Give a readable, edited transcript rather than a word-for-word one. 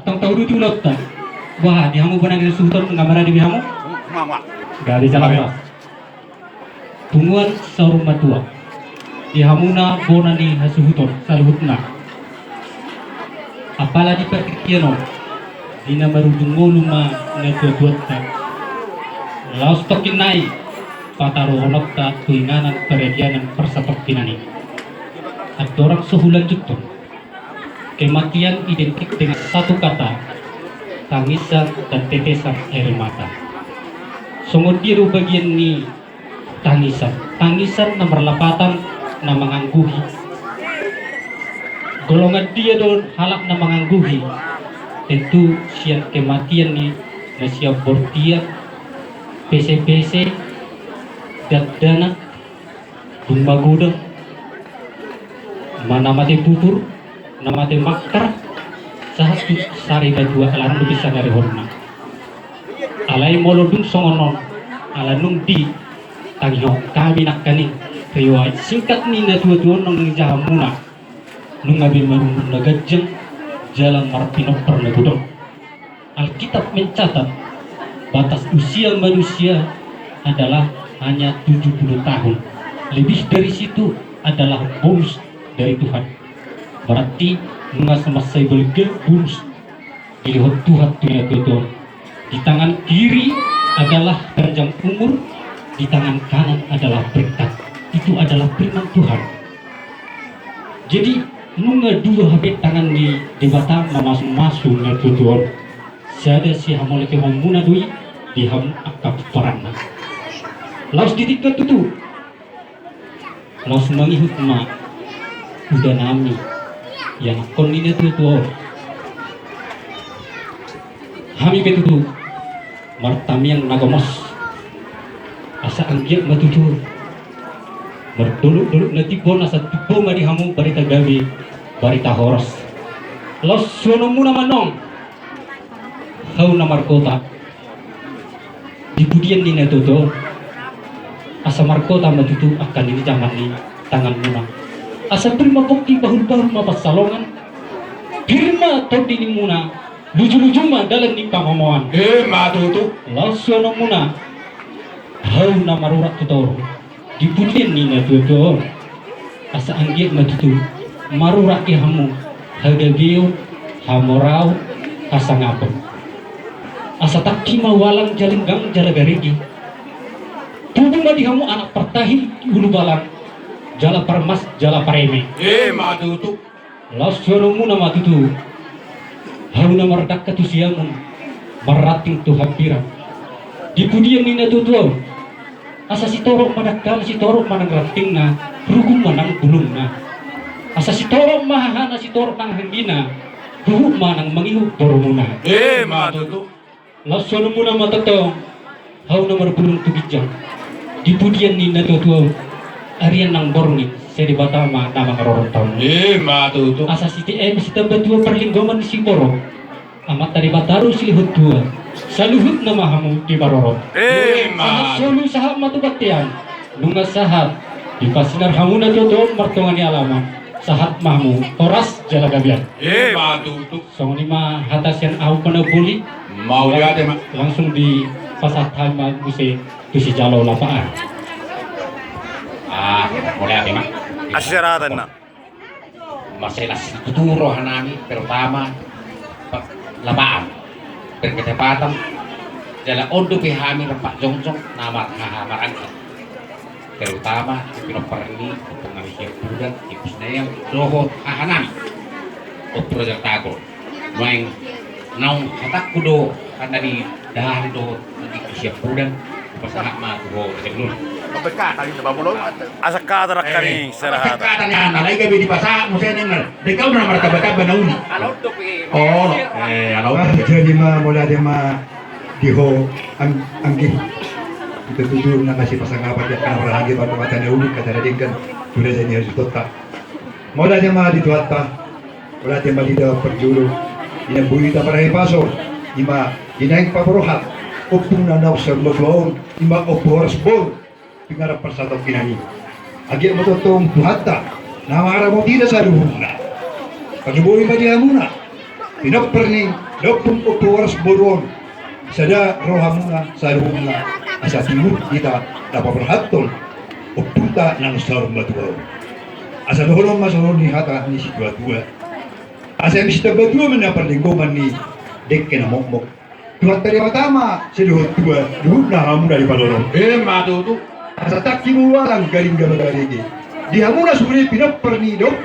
atong tahu dulu tulot ta. Wah, di hamu benang sultan ngamara di hamu. Mama. Gali jalan mas. Tungguan saurum matua. Di hamuna bona ni hasuhuton saluhutna. Apala di perkikiano. Dina marujung ngoluma ngetuatuat ta. Laos tokin nai. Pataro honok ta tuinganan peredianan persatok pinani. At dorang sehulan jutun. Kematian identik dengan satu kata, tangisan dan tetesan air mata. Songondiru bagian ni tangisan nomor lapatan na mangangguhi. Golongan dia don halak na mangangguhi. Tentu siap kematian ni na siap bortian, PC, dana, dumbaguda, mana mati bubur, namate makar sahatu sari badua alan lu bisa ngari horna alai molodung songonon alanung di tangyo kami nakani riwayat singkat ni na tua nong jahamuna nung ngabi marunun nagajeng jalan marpinok pernah budok. Alkitab mencatat batas usia manusia adalah hanya 70 tahun. Lebih dari situ adalah bonus dari Tuhan. Berarti nunga sama saya belge bonus dilihat Tuhan tuh. Di tangan kiri adalah panjang umur, di tangan kanan adalah berkat. Itu adalah firman Tuhan. Jadi nunga dua habis tangan di batang masuk na tujuan. Sada si hamole ke mamuna dui di ham akap parana. Laos ditika tutu. Laos mangihut ma udah nami yang kondina tutu. Hami betutu martamiang nagamos asa anggiak matutu berduluk nanti bona sa tupo nga di hamong barita gabi barita horos los suno muna manong hau na markota di budian ni natuto asa markota matutu akan ini zaman ni tangan muna asa prima bukti bahul-bahul mapasalongan firma todi ni muna luju-luju mah dalam ni pangomoan matutu los suno muna hau na marurak tutoro di budian ni natuto asa anggiak matutu marurak ki hamu hagagio hamorau asa ngapon asa takki mawalang jalinggang jalagarigi tubung di hamu anak pertahi ulu balang jala permas jala pareme matutu las surumu na matutu hau na mardak katusiamun marating tu hampira di budian ni natutu asa si torok madakal si torok manang rating na rugum manang bulung na asa si torok mahana si torok nang hanggina ruhuk manang mangihu boromuna matutu lasono muna matatong hau na marbulung tubijang di budian ni natutu arian nang borni sedi batama nama ngarorontong matutu asa si TM si tabatua perlinggoman di Singkoro amat dari bataru silihut dua saluhut nama hamu di barorot sahat solu sahab matubatian bunga sahat di pasinar hamu na toto martongani alama sahat mahmu horas jalagabian matutu song lima hatasian au pana buli mau dia langsung di pasat hama muse tusi jalo lapaan mulai ate mak asyaratan na masalah tuturo hanami terutama lapaan berketepatan jala ondo pihami rempak jongjong nama hahamarang terutama pinoperni pengalih budak ikusna yang doho hahanami projek tago main naung hatak kudo karena di dahan do ikusya budak pasangat mah do sebelum Pagkatan yung nababulong. Asa katarak kani sarahat. Pagkatan yan, nalay gabi di pasa, musa nang dekaw na martabaka banauni. Alaw to pi. Oh, alaw. Jadi mula dia diho anggi kita tujuh na kasi pasangapat ya kan lagi pada mata neuli kata dia kan sudah jadi harus total. Mula dia dituat pa, mula dia di perjulu. Ina bui ta para paso, ima inaing papuruhat. Opung na naw sa lodon, ima oporas bol. Pingarap persatok kinani. Agi mo totong buhata. Namara mo tidak sa luhuna. Pagbuhin ba diya muna? pinaperning doktum oras boron sada rohamuna sarunga asa timur kita dapat berhatol opunta ng sarong batuaw asa doholong masaron ni hata ni si dua asa mi si batuaw menaperlingkungan ni dekke na mokmok tuhat tari matama si duhut na hamun dari palorong Matutu. asa tak kimuwalang garing garing di hamuna suri pinaperni doktum